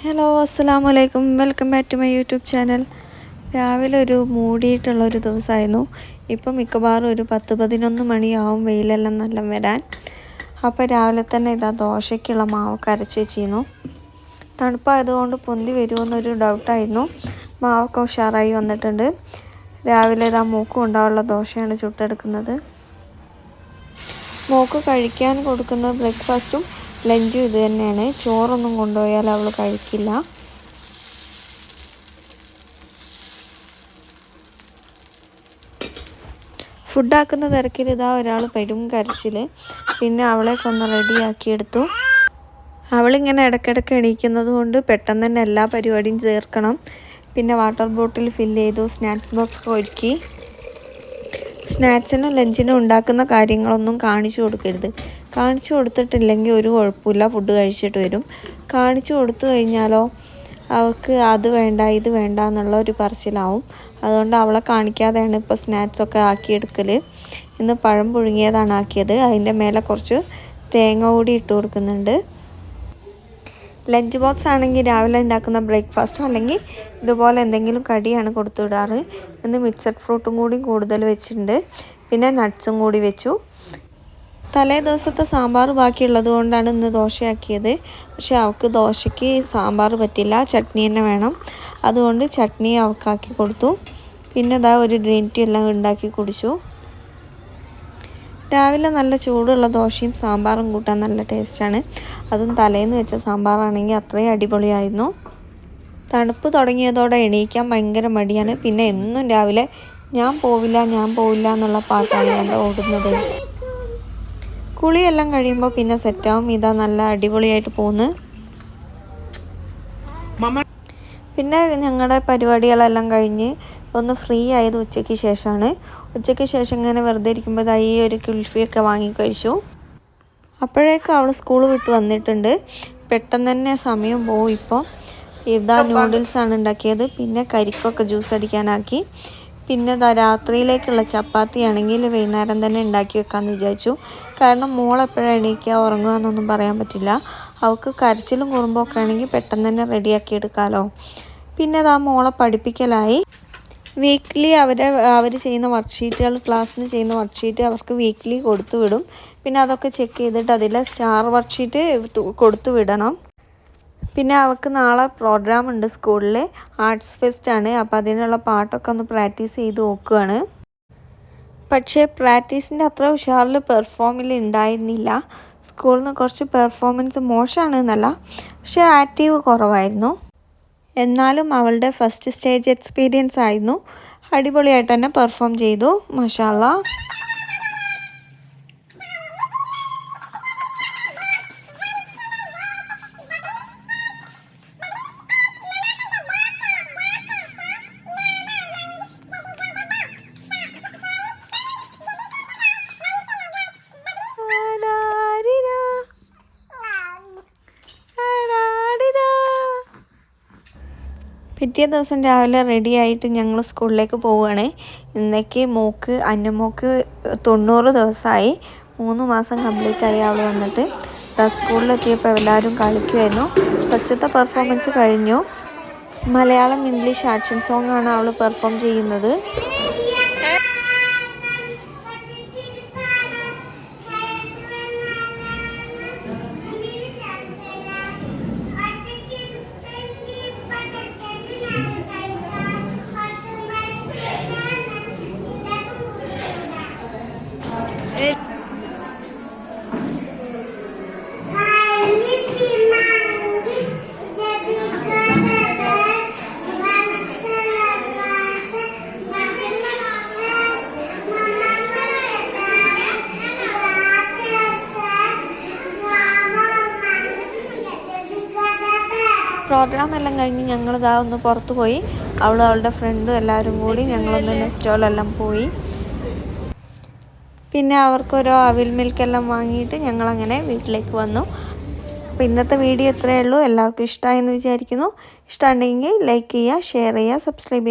Hello അസ്സലാമലൈക്കും, welcome back to my YouTube channel. രാവിലെ ഒരു മൂടിയിട്ടുള്ളൊരു ദിവസമായിരുന്നു. ഇപ്പം മിക്കവാറും ഒരു 10-11 മണിയാവും വെയിലെല്ലാം നല്ല വരാൻ. അപ്പോൾ രാവിലെ തന്നെ ഇതാ ദോശയ്ക്കുള്ള മാവൊക്കെ അരച്ച് വെച്ചിരുന്നു. തണുപ്പായതുകൊണ്ട് പൊന്തി വരുമെന്നൊരു ഡൗട്ടായിരുന്നു. മാവൊക്കെ ഉഷാറായി വന്നിട്ടുണ്ട്. രാവിലെ ഇതാ മൂക്ക് കൊണ്ടാനുള്ള ദോശയാണ് ചുട്ടെടുക്കുന്നത്. മോക്ക് കഴിക്കാൻ കൊടുക്കുന്ന ബ്രേക്ക്ഫാസ്റ്റും ലഞ്ചും ഇത് തന്നെയാണ്. ചോറൊന്നും കൊണ്ടുപോയാൽ അവൾ കഴിക്കില്ല. ഫുഡാക്കുന്ന തിരക്കിൽ ഇതാ ഒരാൾ പെരും കരച്ചിൽ. പിന്നെ അവളെ ഒന്ന് റെഡിയാക്കിയെടുത്തു. അവളിങ്ങനെ ഇടയ്ക്കിടയ്ക്ക് എണീക്കുന്നത് കൊണ്ട് പെട്ടെന്ന് തന്നെ എല്ലാ പരിപാടിയും ചേർക്കണം. പിന്നെ വാട്ടർ ബോട്ടിൽ ഫില്ല് ചെയ്തു, സ്നാക്സ് ബോക്സ് ഒരുക്കി. സ്നാക്സിനും ലഞ്ചിനും ഉണ്ടാക്കുന്ന കാര്യങ്ങളൊന്നും കാണിച്ചു കൊടുക്കരുത്. കാണിച്ചു കൊടുത്തിട്ടില്ലെങ്കിൽ ഒരു കുഴപ്പമില്ല, ഫുഡ് കഴിച്ചിട്ട് വരും. കാണിച്ചു കൊടുത്തു കഴിഞ്ഞാലോ അവൾക്ക് അത് വേണ്ട ഇത് വേണ്ട എന്നുള്ള ഒരു പറച്ചിലാവും. അതുകൊണ്ട് അവളെ കാണിക്കാതെയാണ് ഇപ്പോൾ സ്നാക്സൊക്കെ ആക്കിയെടുക്കൽ. ഇന്ന് പഴം പുഴുങ്ങിയതാണ് ആക്കിയത്. അതിൻ്റെ മേലെ കുറച്ച് തേങ്ങ കൂടി ഇട്ട് കൊടുക്കുന്നുണ്ട്. ലഞ്ച് ബോക്സ് ആണെങ്കിൽ രാവിലെ ഉണ്ടാക്കുന്ന ബ്രേക്ക്ഫാസ്റ്റോ അല്ലെങ്കിൽ ഇതുപോലെ എന്തെങ്കിലും കടിയാണ് കൊടുത്തു വിടാറ്. ഇന്ന് മിക്സഡ് ഫ്രൂട്ടും കൂടി കൂടുതൽ വെച്ചിട്ടുണ്ട്. പിന്നെ നട്ട്സും കൂടി വെച്ചു. തലേ ദിവസത്തെ സാമ്പാർ ബാക്കിയുള്ളത് കൊണ്ടാണ് ഇന്ന് ദോശയാക്കിയത്. പക്ഷേ അവൾക്ക് ദോശയ്ക്ക് സാമ്പാർ പറ്റില്ല, ചട്നി തന്നെ വേണം. അതുകൊണ്ട് ചട്നി അവൾക്കാക്കി കൊടുത്തു. പിന്നെ ഇതാ ഒരു ഗ്രീൻ ടീ എല്ലാം ഉണ്ടാക്കി കുടിച്ചു. രാവിലെ നല്ല ചൂടുള്ള ദോശയും സാമ്പാറും കൂട്ടാൻ നല്ല ടേസ്റ്റാണ്. അതും തലേന്ന് വെച്ച സാമ്പാറാണെങ്കിൽ അത്രയും അടിപൊളിയായിരുന്നു. തണുപ്പ് തുടങ്ങിയതോടെ എണീക്കാൻ ഭയങ്കര മടിയാണ്. പിന്നെ എന്നും രാവിലെ ഞാൻ പോവില്ല എന്നുള്ള പാട്ടാണ് ഞാൻ ഓടുന്നത്. കുളിയെല്ലാം കഴിയുമ്പോൾ പിന്നെ സെറ്റാവും. ഇതാ നല്ല അടിപൊളിയായിട്ട് പോകുന്നു. പിന്നെ ഞങ്ങളുടെ പരിപാടികളെല്ലാം കഴിഞ്ഞ് ഒന്ന് ഫ്രീ ആയത് ഉച്ചയ്ക്ക് ശേഷമാണ്. ഉച്ചയ്ക്ക് ശേഷം ഇങ്ങനെ വെറുതെ ഇരിക്കുമ്പോൾ ഈ ഒരു കുൽഫിയൊക്കെ വാങ്ങി കഴിച്ചു. അപ്പോഴേക്കും അവൾ സ്കൂൾ വിട്ട് വന്നിട്ടുണ്ട്. പെട്ടെന്ന് തന്നെ സമയം പോകും. ഇപ്പോൾ ഇതാ നൂഡിൽസാണ് ഉണ്ടാക്കിയത്. പിന്നെ കരിക്കൊക്കെ ജ്യൂസ് അടിക്കാനാക്കി. പിന്നെ രാത്രിയിലേക്കുള്ള ചപ്പാത്തി ആണെങ്കിൽ വൈകുന്നേരം തന്നെ ഉണ്ടാക്കി വെക്കാമെന്ന് വിചാരിച്ചു. കാരണം മോളെപ്പോഴാണ് എണീക്കുക ഉറങ്ങുക എന്നൊന്നും പറയാൻ പറ്റില്ല. അവൾക്ക് കരച്ചിലും കുറുമ്പൊക്കെ ആണെങ്കിൽ പെട്ടെന്ന് തന്നെ റെഡിയാക്കി എടുക്കാമല്ലോ. പിന്നെ മോളെ പഠിപ്പിക്കലായി. വീക്ക്ലി അവർ ചെയ്യുന്ന വർക്ക്ഷീറ്റുകൾ, ക്ലാസ്സിൽ നിന്ന് ചെയ്യുന്ന വർക്ക്ഷീറ്റ് അവർക്ക് വീക്ക്ലി കൊടുത്തു വിടും. പിന്നെ അതൊക്കെ ചെക്ക് ചെയ്തിട്ട് അതിലെ സ്റ്റാർ വർക്ക്ഷീറ്റ് കൊടുത്തു വിടണം. പിന്നെ അവൾക്ക് നാളെ പ്രോഗ്രാം ഉണ്ട് സ്കൂളിൽ, ആർട്സ് ഫെസ്റ്റ് ആണ്. അപ്പോൾ അതിനുള്ള പാട്ടൊക്കെ ഒന്ന് പ്രാക്ടീസ് ചെയ്ത് നോക്കുകയാണ്. പക്ഷേ പ്രാക്ടീസിൻ്റെ അത്ര ഉഷാറിൽ പെർഫോമിൽ ഉണ്ടായിരുന്നില്ല. സ്കൂളിൽ നിന്ന് കുറച്ച് പെർഫോമൻസ് മോശമാണ് എന്നല്ല, പക്ഷേ ആക്റ്റീവ് കുറവായിരുന്നു. എന്നാലും അവളുടെ ഫസ്റ്റ് സ്റ്റേജ് എക്സ്പീരിയൻസ് ആയിരുന്നു. അടിപൊളിയായിട്ട് തന്നെ പെർഫോം ചെയ്തു. മാഷാ അല്ലാഹ്. പിറ്റേ ദിവസം രാവിലെ റെഡി ആയിട്ട് ഞങ്ങൾ സ്കൂളിലേക്ക് പോവുകയാണ്. ഇന്നേക്ക് അന്നമോക്ക് 90 ദിവസമായി. 3 മാസം കംപ്ലീറ്റ് ആയി അവൾ വന്നിട്ട്. സ്കൂളിലെത്തിയപ്പോൾ എല്ലാവരും കളിക്കുമായിരുന്നു. ഫസ്റ്റത്തെ പെർഫോമൻസ് കഴിഞ്ഞു. മലയാളം ഇംഗ്ലീഷ് ആക്ഷൻ സോങ് ആണ് അവൾ പെർഫോം ചെയ്യുന്നത്. പ്രോഗ്രാം എല്ലാം കഴിഞ്ഞ് ഞങ്ങളിതാ ഒന്ന് പുറത്ത് പോയി. അവളുടെ ഫ്രണ്ടും എല്ലാവരും കൂടി ഞങ്ങളൊന്ന് നെസ്റ്റോളെല്ലാം പോയി. പിന്നെ അവർക്കൊരോ അവിൽ മിൽക്കെല്ലാം വാങ്ങിയിട്ട് ഞങ്ങളങ്ങനെ വീട്ടിലേക്ക് വന്നു. അപ്പോൾ ഇന്നത്തെ വീഡിയോ ഇത്രയേ ഉള്ളൂ. എല്ലാവർക്കും ഇഷ്ടമായെന്ന് വിചാരിക്കുന്നു. ഇഷ്ടമുണ്ടെങ്കിൽ ലൈക്ക് ചെയ്യുക, ഷെയർ ചെയ്യുക, സബ്സ്ക്രൈബ് ചെയ്യുക.